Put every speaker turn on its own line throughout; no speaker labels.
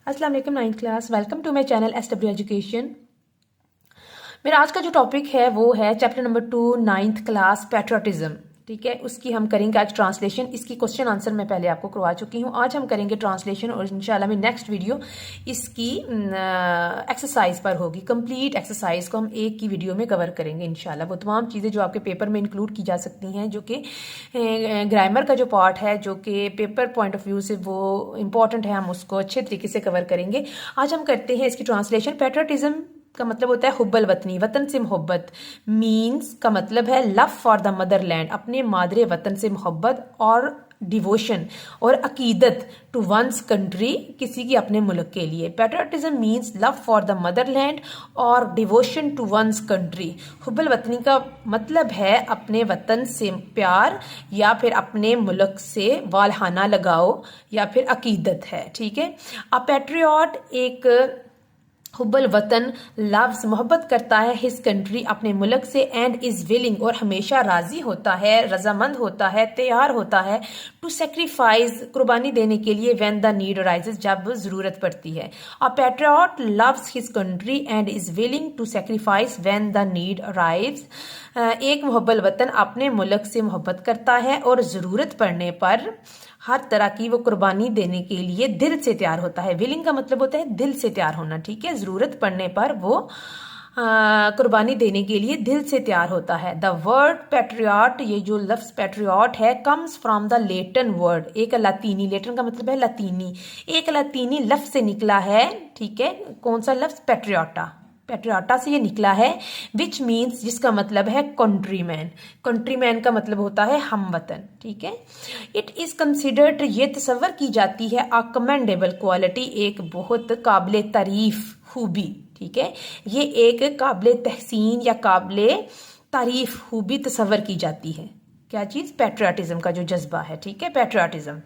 अस्सलाम वालेकुम ninth class. Welcome to my channel SW education. मेरा आज का जो टॉपिक है वो है chapter number 2 ninth class patriotism. ठीक है, उसकी हम करेंगे आज ट्रांसलेशन। इसकी क्वेश्चन आंसर मैं पहले आपको करवा चुकी हूँ। आज हम करेंगे ट्रांसलेशन और इंशाल्लाह में नेक्स्ट वीडियो इसकी एक्सरसाइज पर होगी। कंप्लीट एक्सरसाइज को हम एक की वीडियो में कवर करेंगे इंशाल्लाह। वो तमाम चीज़ें जो आपके पेपर में इंक्लूड की जा सकती हैं, जो कि ग्रामर का जो पार्ट है, जो कि पेपर पॉइंट ऑफ व्यू से वो इम्पॉर्टेंट है, हम उसको अच्छे तरीके से कवर करेंगे। आज हम करते हैं इसकी ट्रांसलेशन। पैट्रियटिज्म का मतलब होता है हुब्बल वतनी, वतन से मोहब्बत। मीन्स का मतलब है लव फॉर द मदरलैंड, अपने मादरे वतन से मोहब्बत। और डिवोशन और अकीदत टू वंस कंट्री, किसी की अपने मुल्क के लिए। Patriotism means love for the Motherland और डिवोशन टू वंस कंट्री। हुब्बल वतनी का मतलब है अपने वतन से प्यार या फिर अपने मुल्क से वालहाना लगाओ या फिर अकीदत है। ठीक है, अ पैट्रियट एक हुब्बल वतन लव्स मोहब्बत करता है हिज कंट्री, अपने मुल्क से। एंड इज विलिंग और हमेशा राजी होता है, रजामंद होता है, तैयार होता है टू सेक्रीफाइस कुर्बानी देने के लिए व्हेन द नीड अराइजेस, जब जरूरत पड़ती है। A patriot loves his country and is willing to sacrifice when the need arrives. एक मुहब्बल वतन अपने मुल्क से मोहब्बत करता है और ज़रूरत पड़ने पर हर तरह की वो कुर्बानी देने के लिए दिल से तैयार होता है। विलिंग का मतलब होता है दिल से तैयार होना। ठीक है, ज़रूरत पड़ने पर वो कुर्बानी देने के लिए दिल से तैयार होता है। द वर्ड पैट्रियट, ये जो लफ्ज़ पैट्रियट है, comes from the Latin word, एक लातीनी, लेटन का मतलब है लातीनी, एक लातीनी लफ्ज़ से निकला है। ठीक है, कौन सा लफ्ज़? पैट्रियटा। पैट्रियटा से ये निकला है, विच मीन्स, जिसका मतलब है कंट्रीमैन। कंट्रीमैन का मतलब होता है हम वतन। ठीक है, इट इज कंसिडर्ड, ये तस्वर की जाती है, अ कमेंडेबल क्वालिटी, एक बहुत काबिल तारीफ खूबी। ठीक है, ये एक काबिल तहसीन या काबिल तारीफ खूबी तस्वर की जाती है। क्या चीज? पैट्रियटिज्म का जो जज्बा है। ठीक है, पैट्रियटिज्म।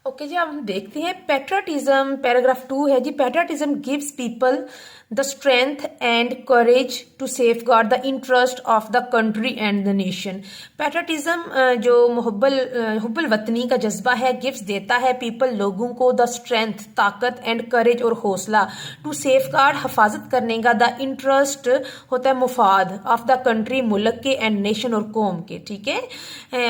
ओके जी, अब हम देखते हैं पैट्रियटिज्म। पैराग्राफ 2 है जी। Patriotism gives people the strength and courage to safeguard the interest of the country and the nation. Patriotism जो हुब्बल वतनी का जज्बा है, गिव्स देता है पीपल, लोगों को, द स्ट्रेंथ ताकत, एंड करेज और हौसला, टू सेफ गार्ड हिफाजत करने का, द इंटरेस्ट होता है मुफाद, ऑफ द कंट्री मुल्क के, एंड नेशन और कौम के। ठीक है,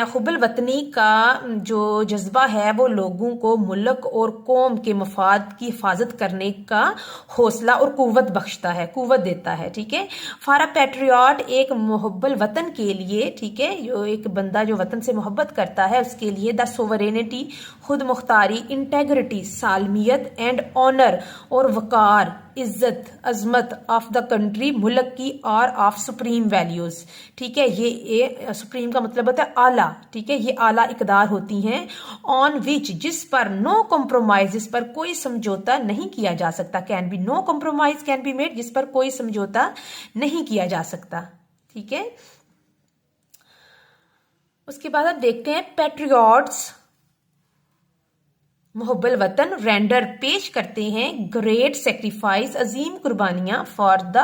हुब्बल वतनी का जो जज्बा है वो लोगों को मुल्क और कौम के मफाद की हिफाजत करने का हौसला और कुव्वत बख्शता है, कुव्वत देता है। ठीक है, फॉर अ पैट्रियट, एक मुहब्बल वतन के लिए। ठीक है, जो एक बंदा जो वतन से मोहब्बत करता है उसके लिए, द सोवरेनिटी, खुद मुख्तारी, इंटेग्रिटी, सालमियत, एंड ऑनर और वकार, इज्जत, अजमत, ऑफ द कंट्री, मुल्क की, और ऑफ सुप्रीम वैल्यूज। ठीक है, ये सुप्रीम का मतलब होता है आला। ठीक है, ये आला इकदार होती हैं, ऑन विच, जिस पर, नो कॉम्प्रोमाइज, जिस पर कोई समझौता नहीं किया जा सकता। Can be, no compromise can be made, जिस पर कोई समझौता नहीं किया जा सकता। ठीक है, उसके बाद आप देखते हैं पैट्रियट्स मुहब्बल वतन रेंडर पेश करते हैं ग्रेट सेक्रीफाइस, अजीम कुर्बानियां, फॉर द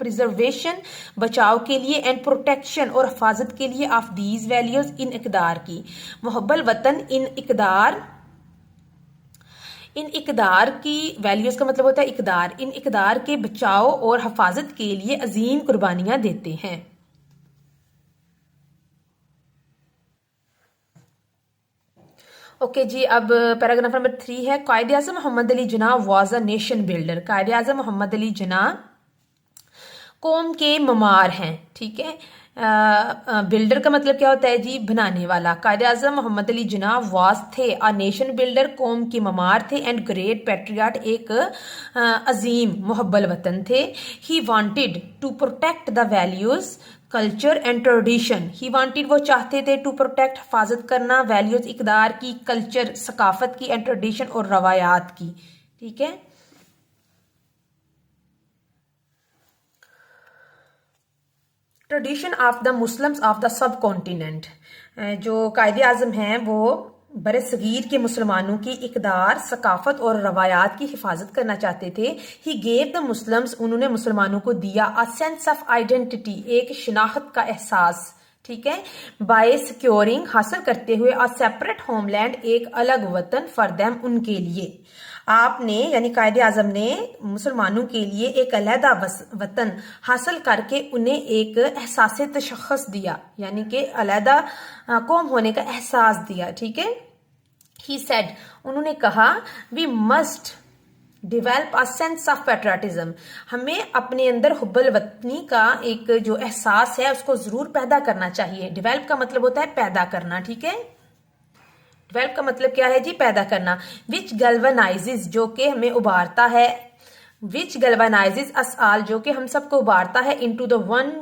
प्रिजर्वेशन, बचाव के लिए, एंड प्रोटेक्शन और हिफाजत के लिए, ऑफ दीज वैल्यूज, इन इकदार की। मुहब्बल वतन इन इकदार की, वैल्यूज का मतलब होता है इकदार, इन इकदार के बचाव और हिफाजत के लिए अजीम कुर्बानियां देते हैं। ओके जी, अब पैराग्राफ नंबर 3 है। कायदे आज़म Mohammad Ali Jinnah was a nation builder. कायदे आज़म मोहम्मद अली जिन्ना कौम के ममार हैं। ठीक है, बिल्डर का मतलब क्या होता है जी? बनाने वाला। कायदे आज़म मोहम्मद अली जिन्ना वाज थे, अ नेशन बिल्डर, कौम के ममार थे, एंड ग्रेट पैट्रियट, एक अजीम मुहब्बल वतन थे। He wanted to protect the values, culture and tradition. He wanted, वो चाहते थे, टू प्रोटेक्ट, हिफाजत करना, वैल्यूज, इकदार की, कल्चर, सकाफत की, एंड ट्रेडिशन और रवायात की। ठीक है, tradition of the Muslims of the sub continent. जो कायदे आज़म हैं वो बरे सगीर के मुसलमानों की इकदार, सकाफत और रवायात की हिफाजत करना चाहते थे। ही गेव द मुस्लिम्स, उन्होंने मुसलमानों को दिया, अ सेंस ऑफ आइडेंटिटी, एक शिनाख्त का एहसास। ठीक है, बाय सिक्योरिंग हासिल करते हुए अ सेपरेट होमलैंड एक अलग वतन फॉर देम उनके लिए। आपने यानी कायदे आजम ने मुसलमानों के लिए एक अलहदा वतन हासिल करके उन्हें एक एहसास तशख़्ख़ुस दिया, यानी कि अलहदा कौम होने का एहसास दिया। ठीक है, ही सेड, उन्होंने कहा, we must develop a sense of patriotism, हमें अपने अंदर हुब्बुल वतनी का एक जो एहसास है उसको जरूर पैदा करना चाहिए। डिवेल्प का मतलब होता है पैदा करना। ठीक है, डिवेल्प का मतलब क्या है जी? पैदा करना। विच गैल्वनाइजेस, जो कि हमें उबारता है, विच गैल्वनाइजेस अस ऑल, जो कि हम सबको उबारता है, into the one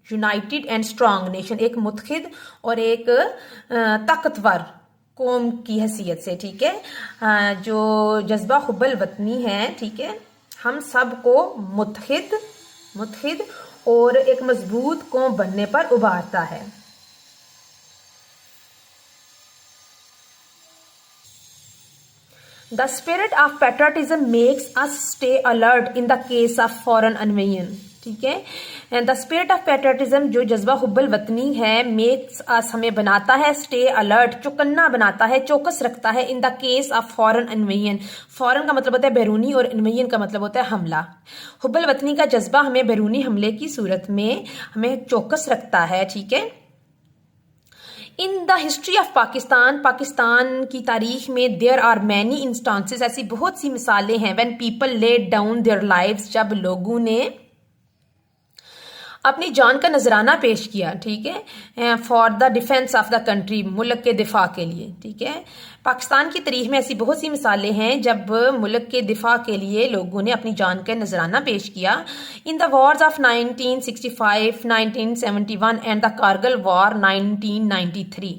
United and strong nation, एक मुत्तहिद और एक ताकतवर कौम की हैसियत से। ठीक है, जो जज्बा हुब्बुल वतनी है, ठीक है, हम सबको मुत्तहिद और एक मजबूत कौम बनने पर उबारता है। The spirit of patriotism makes us stay alert in the case of foreign invasion. ठीक है, and the spirit of patriotism, जो जज्बा हुब्बुल वतनी है, मेक्स अस, हमें बनाता है, स्टे अलर्ट, चौकन्ना बनाता है, चौकस रखता है, in the case of foreign invasion. Foreign का मतलब होता है बैरूनी और इन्वेजन का मतलब होता है हमला। हुब्बुल वतनी का जज्बा हमें बैरूनी हमले की सूरत में हमें चौकस रखता है। ठीक है, in the history of Pakistan, Pakistan की तारीख में देयर आर मैनी इंस्टांसेस, ऐसी बहुत सी मिसालें हैं, when people laid down their lives, जब लोगों ने अपनी जान का नजराना पेश किया। ठीक है, for the defence of the country, मुल्क के दिफा के लिए। ठीक है, पाकिस्तान की तारीख में ऐसी बहुत सी मिसालें हैं जब मुल्क के दिफा के लिए लोगों ने अपनी जान का नजराना पेश किया। In the wars of 1965, 1971 and the Kargil war 1993,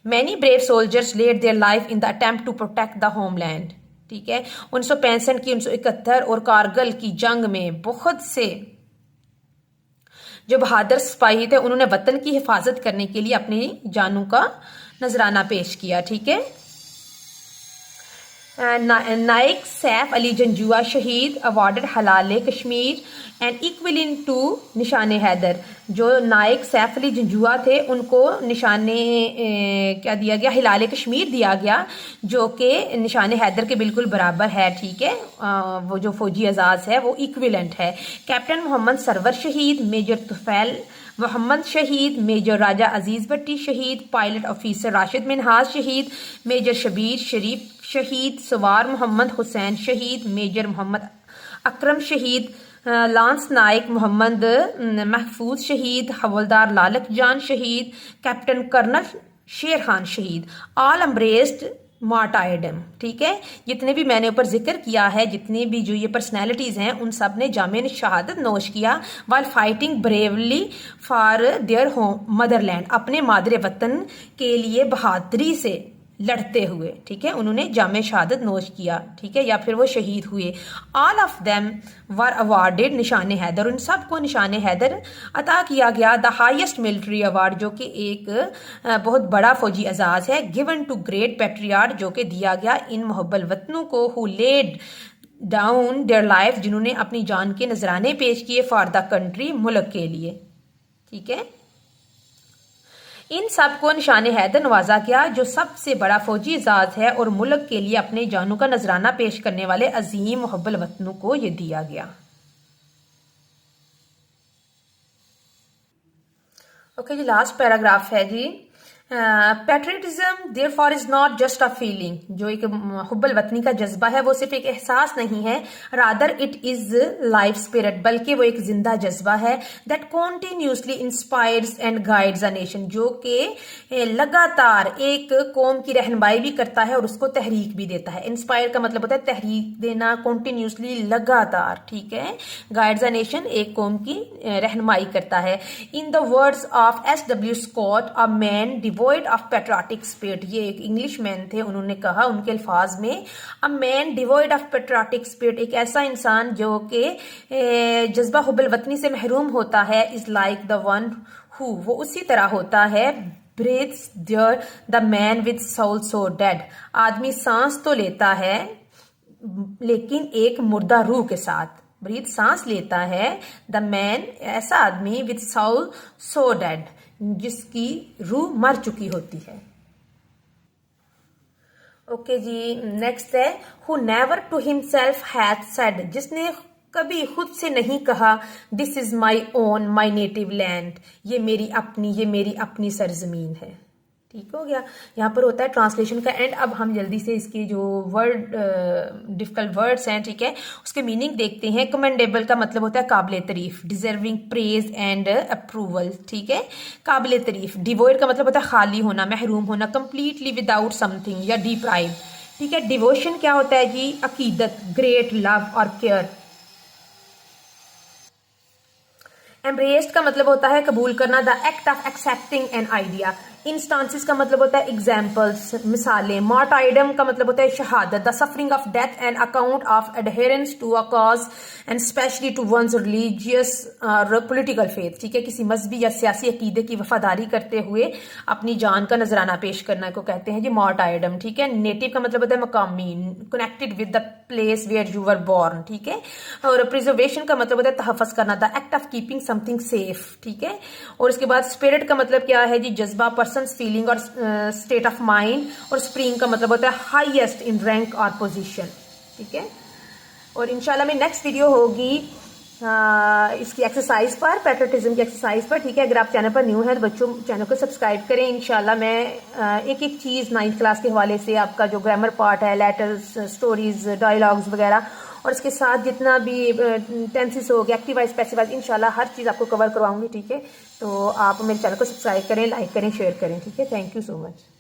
many brave soldiers laid their life in the attempt to protect the homeland. ठीक है, 1965 की, 1971 और कारगिल की जंग में बहुत से जो बहादुर सिपाही थे उन्होंने वतन की हिफाजत करने के लिए अपनी जानों का नजराना पेश किया। ठीक है, नाइक सैफ अली जंजुआ शहीद अवार्डेड हलाल कश्मीर एंड इक्विलिन टू निशान हैदर, जो नाइक सैफ अली जंजुआ थे उनको निशाने क्या दिया गया? हिलाल कश्मीर दिया गया, जो कि निशान हैदर के बिल्कुल बराबर है। ठीक है, वो जो फौजी एजाज है वो इक्विलेंट है। कैप्टन मोहम्मद सरवर शहीद, मेजर तुफैल मोहम्मद शहीद, मेजर राजा अजीज भट्टी शहीद, पायलट ऑफिसर राशिद मिनहाज शहीद, मेजर शबीर शरीफ शहीद, सवार मोहम्मद हुसैन शहीद, मेजर मोहम्मद अकरम शहीद, लांस नायक मोहम्मद महफूज शहीद, हवलदार लालक जान शहीद, कैप्टन कर्नल शेर खान शहीद, ऑल एम्ब्रेस्ड मार्टायरडम। ठीक है, जितने भी मैंने ऊपर जिक्र किया है, जितने भी जो ये पर्सनैलिटीज हैं, उन सब ने जामे शहादत नोश किया while fighting bravely for their home Motherland, अपने मादरे वतन के लिए बहादुरी से लड़ते हुए। ठीक है, उन्होंने जामे शहादत नोश किया। ठीक है, या फिर वो शहीद हुए। All of them were awarded निशान हैदर, उन सबको निशान हैदर अता किया गया, द हाईएस्ट मिलिट्री अवार्ड, जो कि एक बहुत बड़ा फौजी एजाज है, गिवन टू ग्रेट पैट्रियाट, जो कि दिया गया इन मुहब्बल वतनों को, who laid down their life, जिन्होंने अपनी जान के नजराने पेश किए, फॉर द कंट्री, मुल्क के लिए। ठीक है, इन सब को निशान हैदर नवाजा गया, जो सबसे बड़ा फौजी एजाज है, और मुल्क के लिए अपने जानों का नजराना पेश करने वाले अजीम मुहब्बल वतनों को यह दिया गया। ओके जी, लास्ट पैराग्राफ है जी। Patriotism therefore is not just a feeling, जो एक हुब्बुल वतनी का जज्बा है वो सिर्फ एक एहसास नहीं है, rather it is life spirit, बल्कि वो एक जिंदा जज्बा है, that continuously inspires and guides a nation, जो कि लगातार एक कौम की रहनुमाई भी करता है और उसको तहरीक भी देता है। इंस्पायर का मतलब होता है तहरीक देना, कॉन्टिन्यूसली, लगातार। ठीक है, गाइड्स अ नेशन, एक कौम की रहनुमाई करता है। In the words of S.W. Scott, a man devoid of patriotic spirit, ये एक इंग्लिश मैन थे, उन्होंने कहा उनके अल्फाज में, अ man devoid of patriotic spirit, एक ऐसा इंसान जो कि जज्बा हुब्बुल वतनी से महरूम होता है, is like the one who, वो उसी तरह होता है, breathes there the man with soul so dead, आदमी सांस तो लेता है लेकिन एक मुर्दा रूह के साथ। ब्रीथ सांस लेता है, द मैन ऐसा आदमी, विद सोल सो डेड, जिसकी रूह मर चुकी होती है। ओके जी, नेक्स्ट है who never to himself hath said, जिसने कभी खुद से नहीं कहा this is my own my native land, ये मेरी अपनी सरजमीन है। ठीक हो गया। यहाँ पर होता है ट्रांसलेशन का एंड। अब हम जल्दी से इसके जो वर्ड डिफिकल्ट वर्ड्स हैं, ठीक है, उसके मीनिंग देखते हैं। कमेंडेबल का मतलब होता है काबिल तारीफ, डिजर्विंग प्रेज एंड अप्रूवल, ठीक है, काबिल तारीफ। डिवोइड का मतलब होता है खाली होना, महरूम होना, कंप्लीटली विदाउट समथिंग या डिप्राइव, ठीक है। डिवोशन क्या होता है जी, अकीदत, ग्रेट लव और केयर। एम्ब्रेस्ड का मतलब होता है कबूल करना, the act of accepting an idea. Instances का मतलब होता है एग्जाम्पल्स, मिसालें। मार्टाइडम का मतलब होता है शहादत, the suffering of death and account of adherence to a cause and especially to one's religious और पॉलिटिकल फेथ, ठीक है, किसी मजहबी या सियासी अकीदे की वफादारी करते हुए अपनी जान का नजराना पेश करना को कहते हैं जी मार्टाइडम, ठीक है। नेटिव का मतलब होता है मकामी, connected with the place where you were born, ठीक है। और प्रिजर्वेशन का मतलब होता है तहफ़्फ़ुज़ करना, the act of keeping something safe, ठीक है। और इसके बाद स्पिरिट का मतलब क्या है जी, जज्बा, फीलिंग और स्टेट ऑफ माइंड। और स्प्रिंग का मतलब होता है हाईएस्ट इन रैंक और पोजीशन, ठीक है। और इंशाल्लाह में नेक्स्ट वीडियो होगी इसकी एक्सरसाइज पर, पैट्रियटिज्म की एक्सरसाइज पर, ठीक है। अगर आप चैनल पर न्यू हैं तो बच्चों चैनल को सब्सक्राइब करें। इंशाल्लाह मैं एक एक चीज़ 9th क्लास के हवाले से, आपका जो ग्रामर पार्ट है, लेटर्स, स्टोरीज, डायलॉग्स वगैरह, और इसके साथ जितना भी टेंसेस हो गया, एक्टिव वाइज, पैसिव वाइज, इंशाल्लाह हर चीज़ आपको कवर करवाऊंगी, ठीक है। तो आप मेरे चैनल को सब्सक्राइब करें, लाइक करें, शेयर करें, ठीक है। Thank you so much.